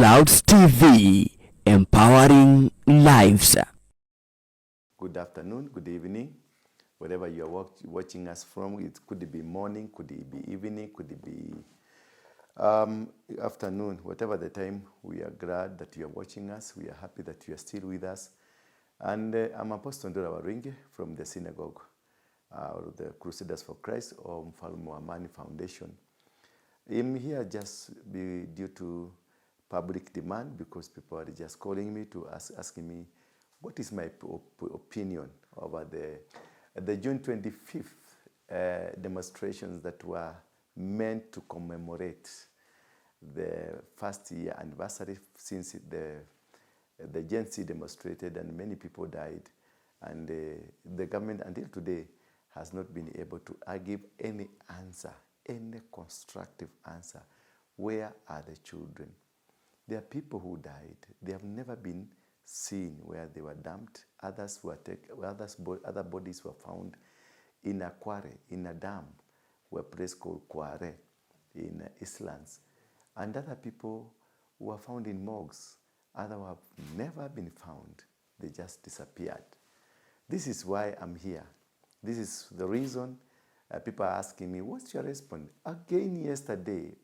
Clouds TV, empowering lives. Good afternoon, good evening, wherever you are watching us from. It could be morning, could it be evening, could it be afternoon, whatever the time. We are glad that you are watching us. We are happy that you are still with us. And I'm Apostle Waruinge from the synagogue, or the Crusaders for Christ, or Mfalme wa Amani Foundation. I'm here just due to public demand, because people are just calling me to asking me what is my opinion over the June 25th demonstrations that were meant to commemorate the first year anniversary since the Gen Z demonstrated and many people died, and the government until today has not been able to give any answer, any constructive answer. Where are the children? There are people who died. They have never been seen where they were dumped. Others were other bodies were found in a quarry, in a dam, a place called Kware in Islands. And other people were found in morgues. Others have never been found. They just disappeared. This is why I'm here. This is the reason people are asking me, what's your response? Again, yesterday,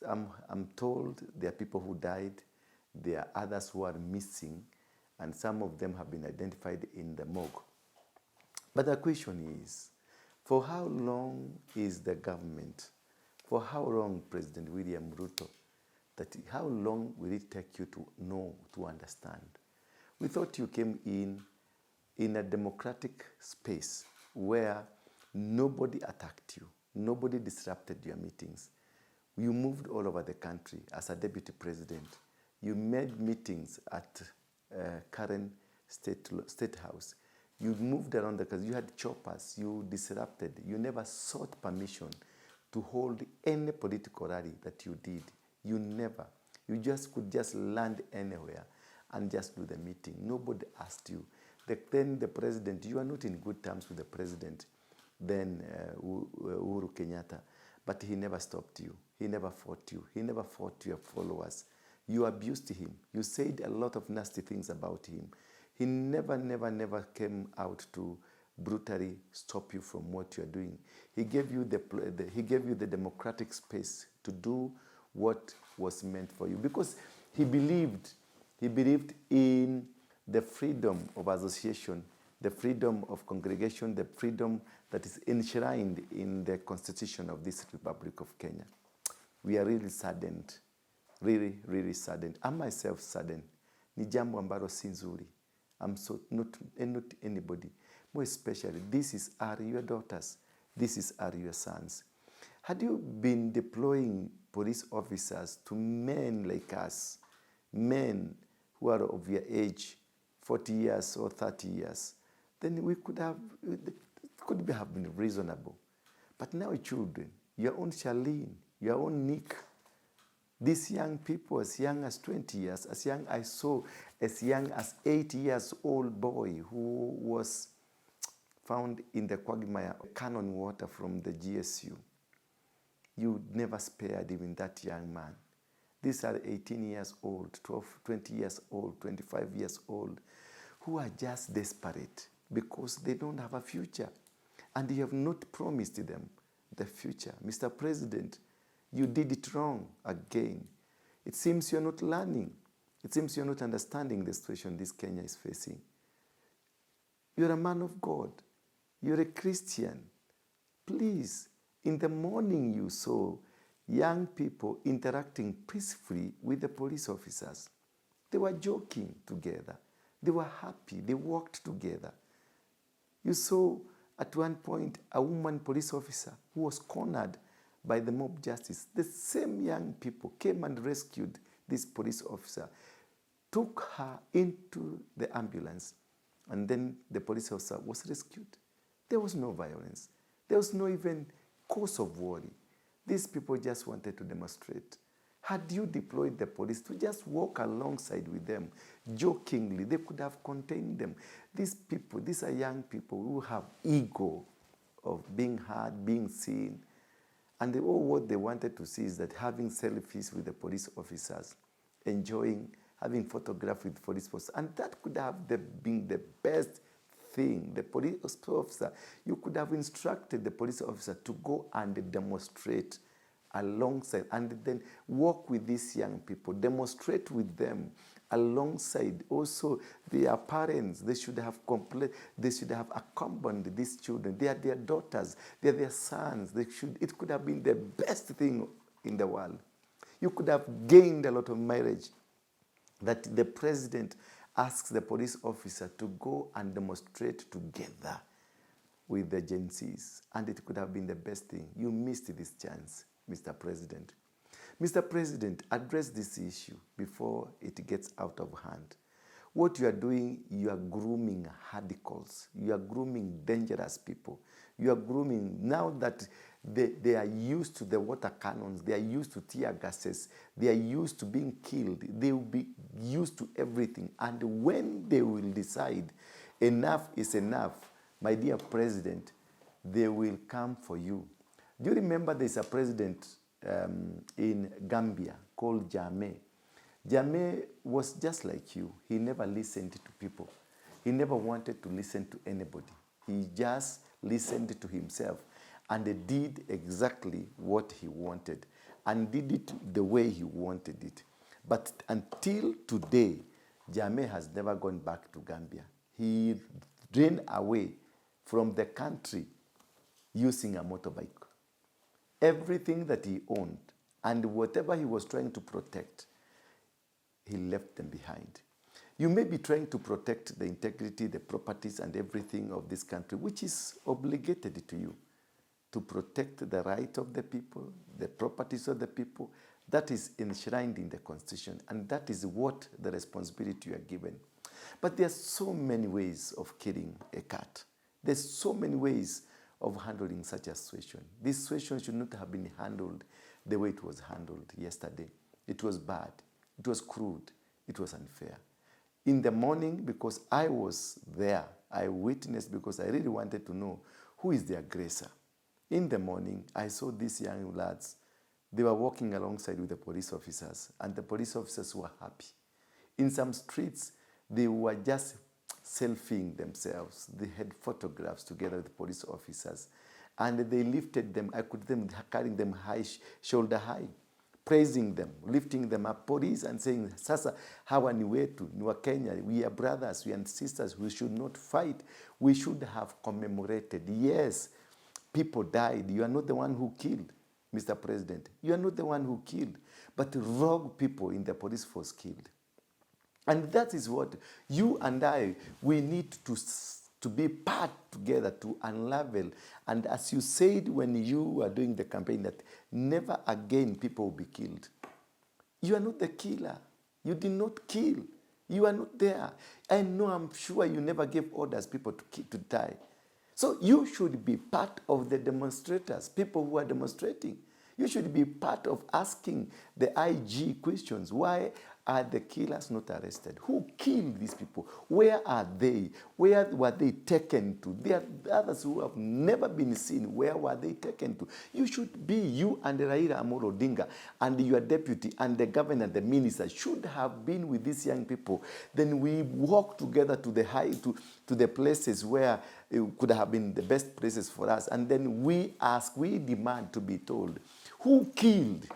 I'm told there are people who died, there are others who are missing, and some of them have been identified in the morgue. But the question is, for how long is the government, for how long President William Ruto, how long will it take you to know, to understand? We thought you came in a democratic space where nobody attacked you, nobody disrupted your meetings. You moved all over the country as a deputy president. You made meetings at current state house. You moved around the country. You had choppers. You disrupted. You never sought permission to hold any political rally that you did. You never. You could just land anywhere and just do the meeting. Nobody asked you. Then the president, you are not in good terms with the president, then Uhuru Kenyatta, but he never stopped you. He never fought you. He never fought your followers. You abused him. You said a lot of nasty things about him. He never came out to brutally stop you from what you are doing. He gave you the democratic space to do what was meant for you, because he believed in the freedom of association, the freedom of congregation, the freedom that is enshrined in the Constitution of this Republic of Kenya. We are really saddened, really saddened. I'm myself saddened. Ni jambo ambalo si nzuri. I'm so not anybody. More especially, are your daughters. Are your sons. Had you been deploying police officers to men like us, men who are of your age, 40 years or 30 years, then we could have been reasonable. But now children, your own Charlene, your own Nick, these young people as young as 20 years, as young as 8 years old boy who was found in the quagmire, cannon water from the GSU. You never spared even that young man. These are 18 years old, 12, 20 years old, 25 years old, who are just desperate because they don't have a future. And you have not promised them the future. Mr. President, you did it wrong again. It seems you're not learning. It seems you're not understanding the situation this Kenya is facing. You're a man of God. You're a Christian. Please, in the morning you saw young people interacting peacefully with the police officers. They were joking together. They were happy. They worked together. You saw at one point a woman police officer who was cornered by the mob justice. The same young people came and rescued this police officer, took her into the ambulance, and then the police officer was rescued. There was no violence. There was no even cause of worry. These people just wanted to demonstrate. Had you deployed the police to just walk alongside with them, jokingly, they could have contained them. These people, these are young people who have ego of being heard, being seen. And all what they wanted to see is that having selfies with the police officers enjoying having photographed with police force. And that could have been the best thing. The police officer, you could have instructed the police officer to go and demonstrate alongside and then walk with these young people, demonstrate with them alongside. Also, their parents, they should have accompanied these children. They are their daughters, they are their sons. It could have been the best thing in the world. You could have gained a lot of mileage that the president asks the police officer to go and demonstrate together with the agencies. And it could have been the best thing. You missed this chance, Mr. President. Mr. President, address this issue before it gets out of hand. What you are doing, you are grooming radicals. You are grooming dangerous people. You are grooming, now that they are used to the water cannons, they are used to tear gases, they are used to being killed, they will be used to everything. And when they will decide enough is enough, my dear president, they will come for you. Do you remember there's a president in Gambia called Jammeh? Jammeh was just like you. He never listened to people. He never wanted to listen to anybody. He just listened to himself and did exactly what he wanted and did it the way he wanted it. But until today, Jammeh has never gone back to Gambia. He ran away from the country using a motorbike. Everything that he owned and whatever he was trying to protect, he left them behind. You may be trying to protect the integrity, the properties, and everything of this country, which is obligated to you, to protect the right of the people, the properties of the people. That is enshrined in the Constitution, and that is what the responsibility you are given. But there are so many ways of killing a cat. There's so many ways of handling such a situation. This situation should not have been handled the way it was handled yesterday. It was bad. It was crude. It was unfair. In the morning, because I was there, I witnessed because I really wanted to know who is the aggressor. In the morning, I saw these young lads. They were walking alongside with the police officers, and the police officers were happy. In some streets, they were just selfieing themselves. They had photographs together with police officers, and they lifted them. I could them carrying them high, shoulder high, praising them, lifting them up, police, and saying, "Sasa, hawa ni wetu, ni wa Kenya. We are brothers, we are sisters. We should not fight. We should have commemorated. Yes, people died. You are not the one who killed, Mr. President. You are not the one who killed, but rogue people in the police force killed." And that is what you and I, we need to be part together to unravel. And as you said when you were doing the campaign, that never again people will be killed. You are not the killer. You did not kill. You are not there. I know, I'm sure you never gave orders people to die. So you should be part of the demonstrators, people who are demonstrating. You should be part of asking the IG questions. Why are the killers not arrested? Who killed these people? Where are they? Where were they taken to? There are others who have never been seen. Where were they taken to? You should be, you and Raila Amolo Odinga and your deputy and the governor, the minister should have been with these young people. Then we walk together to the places where it could have been the best places for us. And then we demand to be told who killed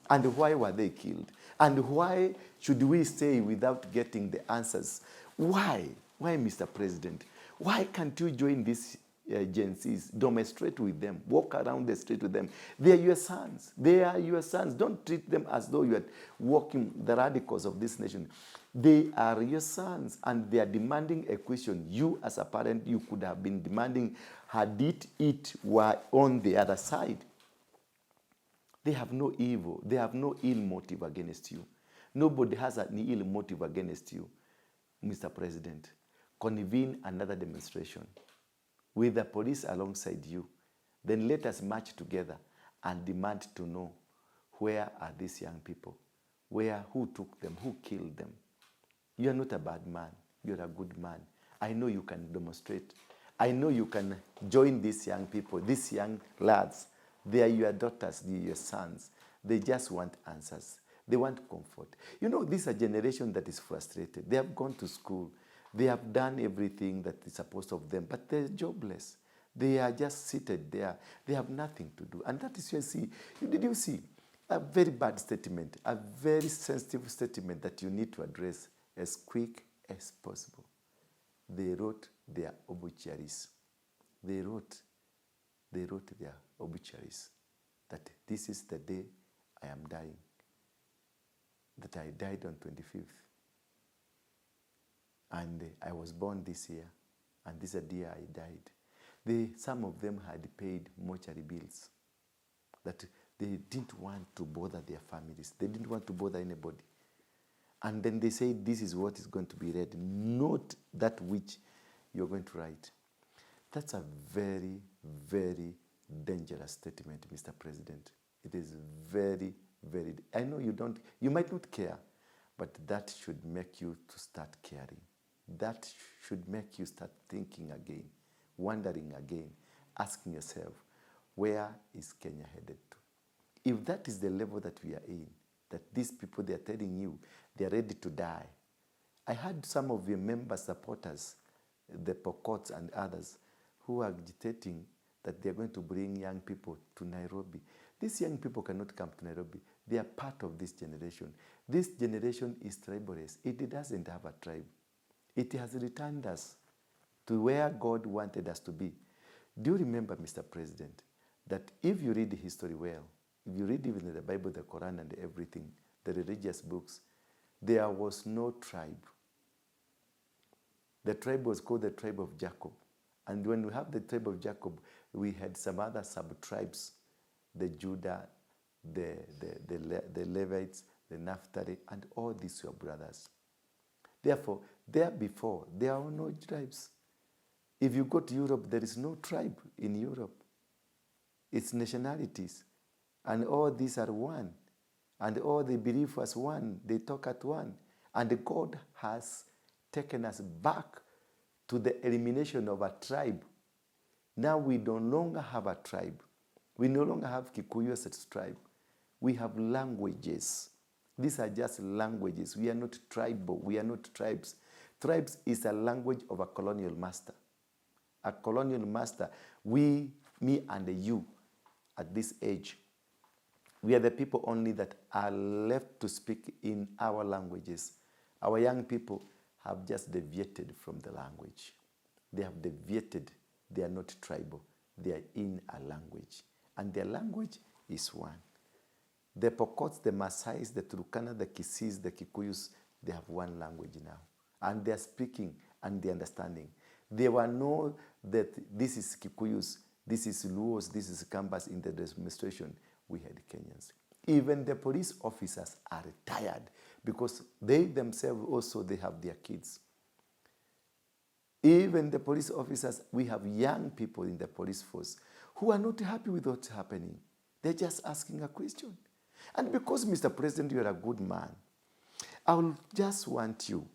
and why were they killed? And why should we stay without getting the answers? Why? Why, Mr. President? Why can't you join these agencies, demonstrate with them, walk around the street with them? They are your sons. They are your sons. Don't treat them as though you are walking the radicals of this nation. They are your sons, and they are demanding a question. You, as a parent, you could have been demanding, had it were on the other side. They have no evil. They have no ill motive against you. Nobody has an ill motive against you, Mr. President. Convene another demonstration with the police alongside you. Then let us march together and demand to know, where are these young people? Who took them? Who killed them? You are not a bad man. You are a good man. I know you can demonstrate. I know you can join these young people, these young lads. They are your daughters, they are your sons. They just want answers. They want comfort. You know, this is a generation that is frustrated. They have gone to school. They have done everything that is supposed of them, but they're jobless. They are just seated there. They have nothing to do. And that is where did you see a very bad statement, a very sensitive statement that you need to address as quick as possible. They wrote their obituaries. They wrote their obituaries that this is the day I am dying, that I died on 25th. And I was born this year, and this is the year I died. Some of them had paid mortuary bills, that they didn't want to bother their families. They didn't want to bother anybody. And then they say, this is what is going to be read, not that which you're going to write. That's a very, very dangerous statement, Mr. President. It is very, very, I know you might not care, but that should make you to start caring. That should make you start thinking again, wondering again, asking yourself, where is Kenya headed to? If that is the level that we are in, that these people, they are telling you, they are ready to die. I had some of your member supporters, the Pokots and others, who are agitating that they are going to bring young people to Nairobi. These young people cannot come to Nairobi. They are part of this generation. This generation is tribalist. It doesn't have a tribe. It has returned us to where God wanted us to be. Do you remember, Mr. President, that if you read the history well, if you read even the Bible, the Quran and everything, the religious books, there was no tribe. The tribe was called the tribe of Jacob. And when we have the tribe of Jacob, we had some other sub-tribes, the Judah, the Levites, the Naphtali, and all these were brothers. Therefore, there before, there are no tribes. If you go to Europe, there is no tribe in Europe. It's nationalities. And all these are one. And all they believe as one. They talk at one. And God has taken us back to the elimination of a tribe. Now we no longer have a tribe. We no longer have Kikuyu as a tribe. We have languages. These are just languages. We are not tribal. We are not tribes. Tribes is a language of a colonial master. A colonial master. We, me and you, at this age, we are the people only that are left to speak in our languages. Our young people have just deviated from the language. They have deviated. They are not tribal. They are in a language. And their language is one. The Pokots, the Maasais, the Turkana, the Kisis, the Kikuyus, they have one language now. And they are speaking and they are understanding. There were no that this is Kikuyus, this is Luos, this is Kambas in the demonstration. We had Kenyans. Even the police officers are tired because they themselves also, they have their kids. Even the police officers, we have young people in the police force who are not happy with what's happening. They're just asking a question. And because, Mr. President, you are a good man, I will just want you,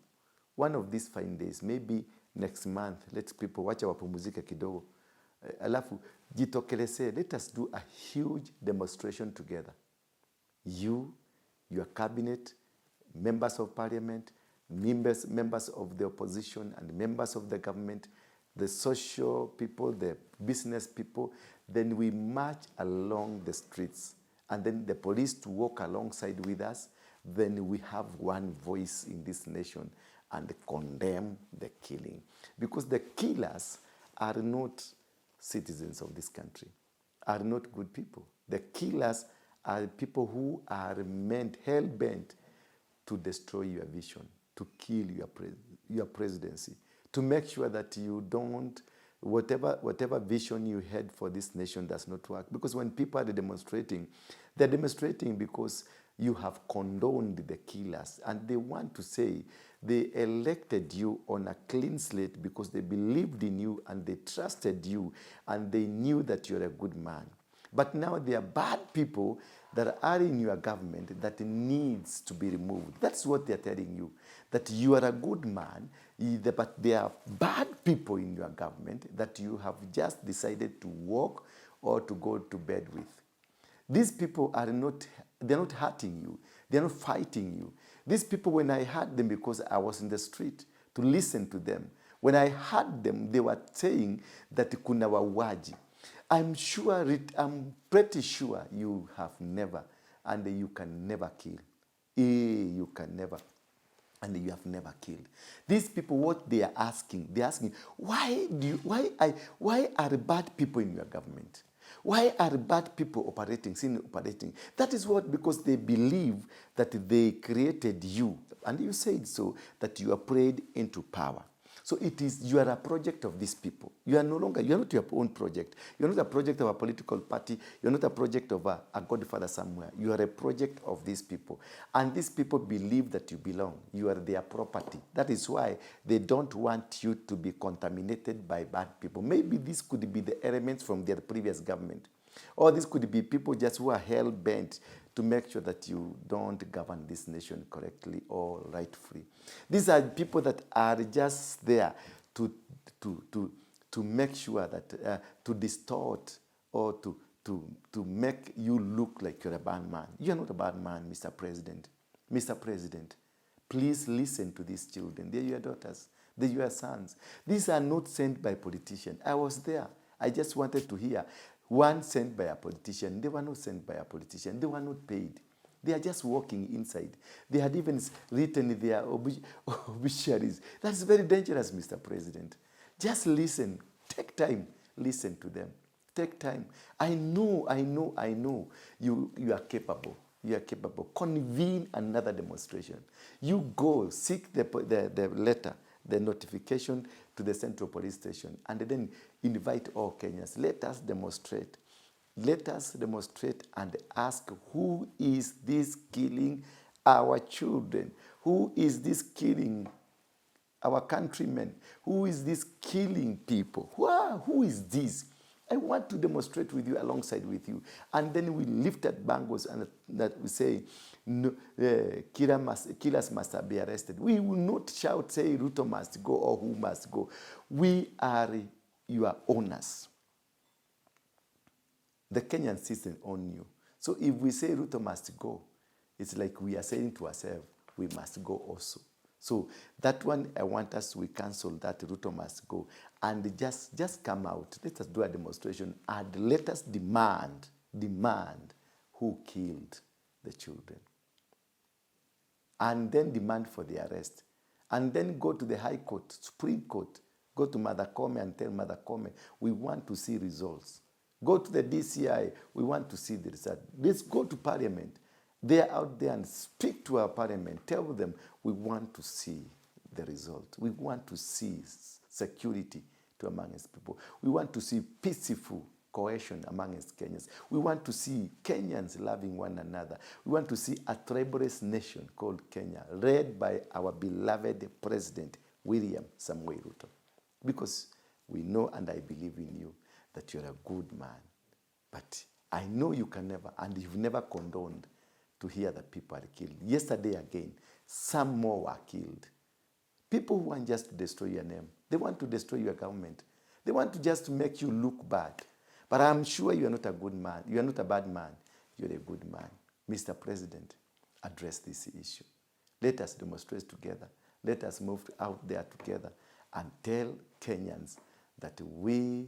one of these fine days, maybe next month, let people watch our wapumzike kidogo, alafu jitokeleze, let us do a huge demonstration together. You, your cabinet, members of parliament, members of the opposition and members of the government, the social people, the business people, then we march along the streets. And then the police to walk alongside with us, then we have one voice in this nation and condemn the killing. Because the killers are not citizens of this country, are not good people. The killers are people who are hell-bent to destroy your vision, to kill your presidency, to make sure that you don't, whatever vision you had for this nation does not work. Because when people are demonstrating, they're demonstrating because you have condoned the killers. And they want to say they elected you on a clean slate because they believed in you and they trusted you and they knew that you're a good man. But now there are bad people that are in your government that needs to be removed. That's what they're telling you, that you are a good man, but there are bad people in your government that you have just decided to walk or to go to bed with. These people are not They're not hurting you. They're not fighting you. These people, when I heard them, because I was in the street to listen to them, when I heard them, they were saying that kuna wauaji. I'm pretty sure you have never, and you can never kill. You can never. And you have never killed. These people, what they're asking, why are bad people in your government? Why are bad people operating? That is what, because they believe that they created you. And you said so, that you are prayed into power. So you are a project of these people. You are not your own project. You're not a project of a political party. You're not a project of a godfather somewhere. You are a project of these people. And these people believe that you belong. You are their property. That is why they don't want you to be contaminated by bad people. Maybe this could be the elements from their previous government. Or this could be people just who are hell-bent to make sure that you don't govern this nation correctly or rightfully. These are people that are just there to make sure that, to distort or to make you look like you're a bad man. You're not a bad man, Mr. President. Mr. President, please listen to these children. They're your daughters. They're your sons. These are not sent by politicians. I was there. I just wanted to hear one sent by a politician. They were not sent by a politician. They were not paid. They are just walking inside. They had even written their obituaries. That's very dangerous, Mr. President. Just listen. Take time. Listen to them. Take time. I know. You are capable. You are capable. Convene another demonstration. You go, seek the letter, the notification to the Central Police Station, and then invite all Kenyans. Let us demonstrate. Let us demonstrate and ask, who is this killing our children? Who is this killing our countrymen? Who is this killing people? Who is this? I want to demonstrate with you, alongside with you. And then we lift at bangles and that we say, no, killers must be arrested. We will not shout, say, Ruto must go or who must go. We are your owners. The Kenyan system own you. So if we say Ruto must go, it's like we are saying to ourselves, we must go also. So that one, I want us, we cancel that Ruto must go. And just come out. Let us do a demonstration and let us demand who killed the children. And then demand for the arrest. And then go to the High Court, Supreme Court. Go to Mother Kome and tell Mother Kome, we want to see results. Go to the DCI, we want to see the result. Let's go to Parliament. They are out there and speak to our Parliament. Tell them we want to see the result. We want to see security to amongst people. We want to see peaceful cohesion amongst Kenyans. We want to see Kenyans loving one another. We want to see a tribalist nation called Kenya, led by our beloved President, William Samuel Ruto. Because we know and I believe in you that you're a good man. But I know you can never, and you've never condoned to hear that people are killed. Yesterday again, some more were killed. People who want just to destroy your name. They want to destroy your government. They want to just make you look bad. But I'm sure you are not a good man. You are not a bad man. You're a good man. Mr. President, address this issue. Let us demonstrate together. Let us move out there together and tell Kenyans that we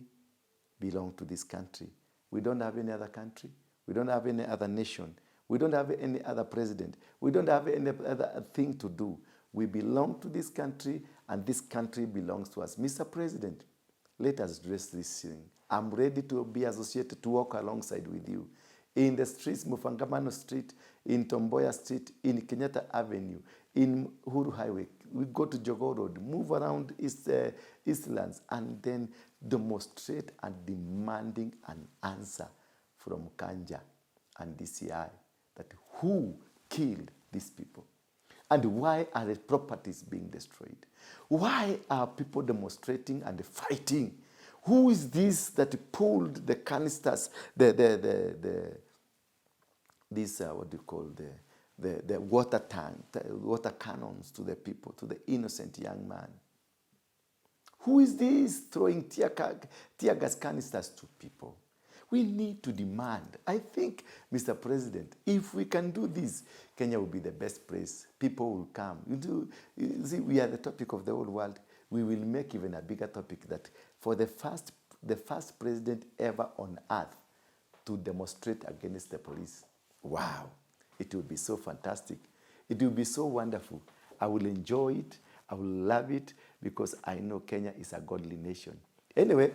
belong to this country. We don't have any other country. We don't have any other nation. We don't have any other president. We don't have any other thing to do. We belong to this country, and this country belongs to us. Mr. President, let us address this thing. I'm ready to be associated, to walk alongside with you. In the streets, Mufangamano Street, in Tomboya Street, in Kenyatta Avenue, in Uhuru Highway. We go to Jogoo Road, move around Eastlands, and then demonstrate and demanding an answer from Kanja and DCI that who killed these people and why are the properties being destroyed? Why are people demonstrating and fighting? Who is this that pulled the canisters, the water tank, the water cannons to the people, to the innocent young man? Who is this throwing tear gas canisters to people? We need to demand. I think, Mr. President, if we can do this, Kenya will be the best place. People will come. You see, we are the topic of the whole world. We will make even a bigger topic that for the first president ever on earth to demonstrate against the police. Wow, it will be so fantastic. It will be so wonderful. I will enjoy it. I will love it because I know Kenya is a godly nation. Anyway,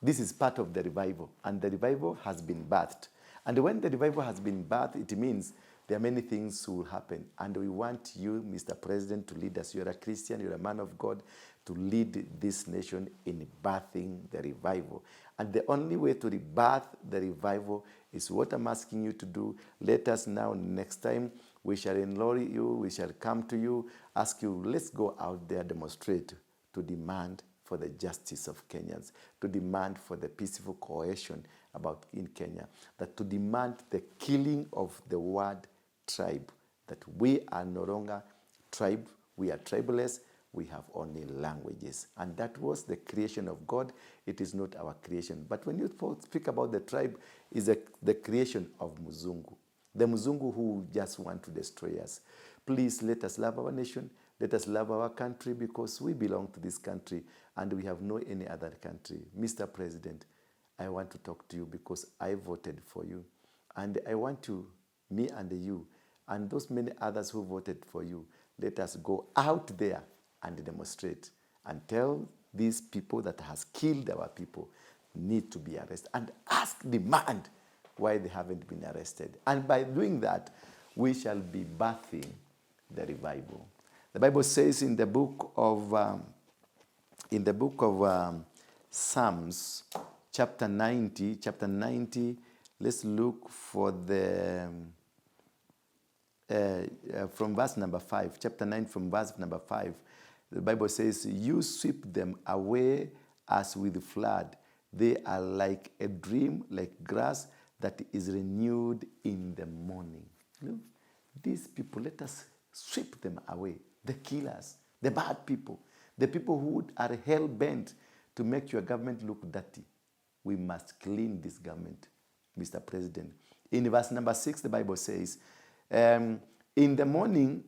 this is part of the revival, and the revival has been birthed. And when the revival has been birthed, it means there are many things will happen. And we want you, Mr. President, to lead us. You're a Christian, you're a man of God, to lead this nation in birthing the revival. And the only way to rebirth the revival is what I'm asking you to do. Let us now, next time, we shall enroll you, we shall come to you, ask you, let's go out there, demonstrate, to demand for the justice of Kenyans, to demand for the peaceful cohesion about in Kenya, that to demand the killing of the word tribe, that we are no longer tribe, we are tribeless, we have only languages. And that was the creation of God. It is not our creation. But when you speak about the tribe, is the creation of Muzungu. The Muzungu who just want to destroy us. Please let us love our nation. Let us love our country because we belong to this country and we have no any other country. Mr. President, I want to talk to you because I voted for you. And I want to, me and you, and those many others who voted for you, let us go out there and demonstrate and tell these people that has killed our people need to be arrested and demand why they haven't been arrested. And by doing that, we shall be birthing the revival. The Bible says in the book of Psalms, chapter 90, let's look for the from verse number 5, chapter 9 from verse number 5. The Bible says, you sweep them away as with flood. They are like a dream, like grass that is renewed in the morning. Look, these people, let us sweep them away. The killers, the bad people, the people who are hell-bent to make your government look dirty. We must clean this government, Mr. President. In verse number 6, the Bible says, in the morning,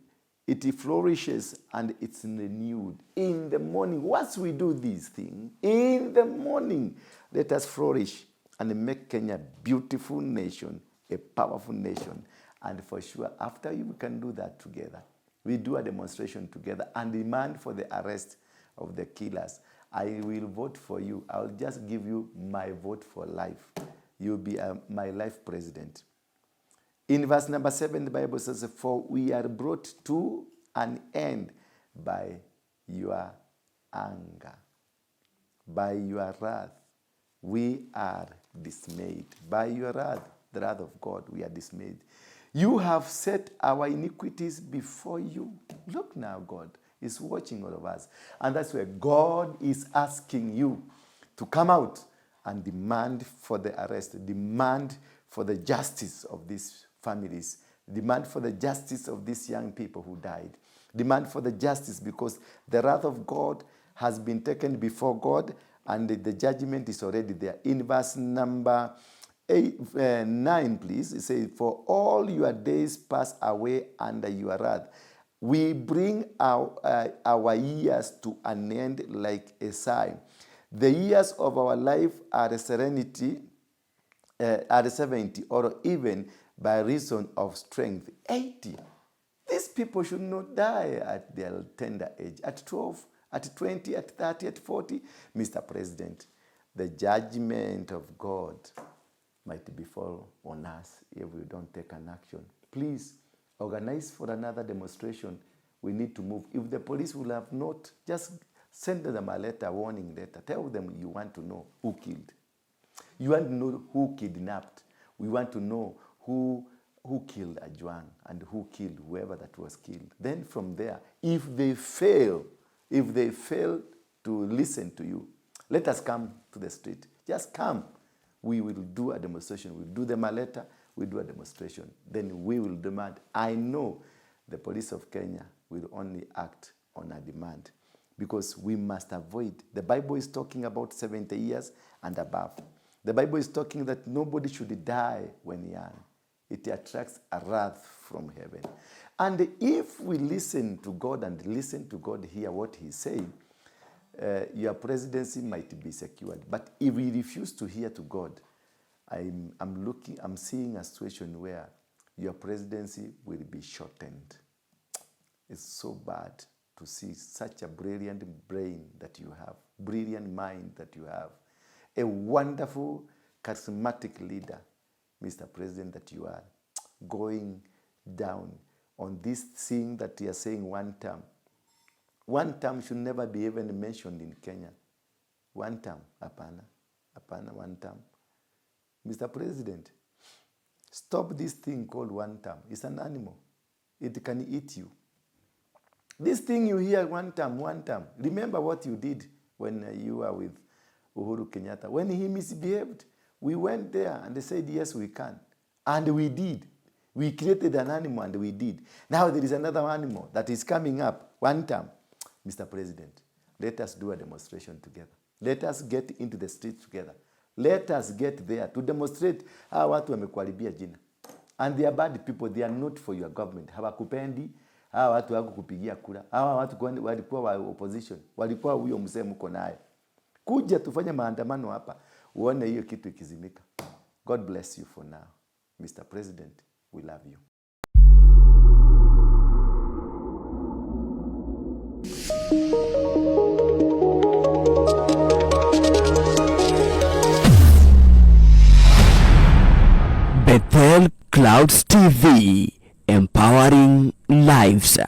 it flourishes and it's renewed. In the morning, once we do these things, in the morning, let us flourish and make Kenya a beautiful nation, a powerful nation. And for sure, after we can do that together. We do a demonstration together and demand for the arrest of the killers. I will vote for you. I'll just give you my vote for life. You'll be my life president. In verse number 7, the Bible says, for we are brought to an end by your anger, by your wrath. We are dismayed. By your wrath, the wrath of God, we are dismayed. You have set our iniquities before you. Look now, God is watching all of us. And that's where God is asking you to come out and demand for the arrest, demand for the justice of these families, demand for the justice of these young people who died, demand for the justice because the wrath of God has been taken before God and the judgment is already there. In verse number 9, please, it says, for all your days pass away under your wrath. We bring our years to an end like a sigh. The years of our life are a serenity, are 70, or even by reason of strength, 80. These people should not die at their tender age, at 12, at 20, at 30, at 40. Mr. President, the judgment of God might befall on us if we don't take an action. Please, organize for another demonstration. We need to move. If the police will have not, just send them a letter, warning letter. Tell them you want to know who killed. You want to know who kidnapped. We want to know who killed Ajwang and who killed whoever that was killed. Then from there, if they fail to listen to you, let us come to the street. Just come. We will do a demonstration. We'll do them a letter. We'll do a demonstration. Then we will demand. I know the police of Kenya will only act on a demand because we must avoid. The Bible is talking about 70 years and above. The Bible is talking that nobody should die when young. It attracts a wrath from heaven. And if we listen to God and listen to God, hear what he's saying, your presidency might be secured. But if we refuse to hear to God, I'm seeing a situation where your presidency will be shortened. It's so bad to see such a brilliant brain that you have, brilliant mind that you have, a wonderful, charismatic leader, Mr. President, that you are, going down on this thing that you are saying one term. One term should never be even mentioned in Kenya. One term, apana, one term. Mr. President, stop this thing called one term. It's an animal. It can eat you. This thing you hear one term. Remember what you did when you were with Uhuru Kenyatta. When he misbehaved, we went there and they said, yes, we can. And we did. We created an animal and we did. Now there is another animal that is coming up, one term. Mr. President, let us do a demonstration together. Let us get into the streets together. Let us get there to demonstrate how watu wamekuharibia jina. And they are bad people. They are not for your government. Hawakupendi. Hawa watu wako kupigia kura. Hawa watu walikuwa wa opposition. Walikuwa huyo mzee mko naye. Kuja tufanye maandamano hapa. Uone hiyo kitu ikizimika. God bless you for now. Mr. President, we love you. Bethel Clouds TV, empowering lives.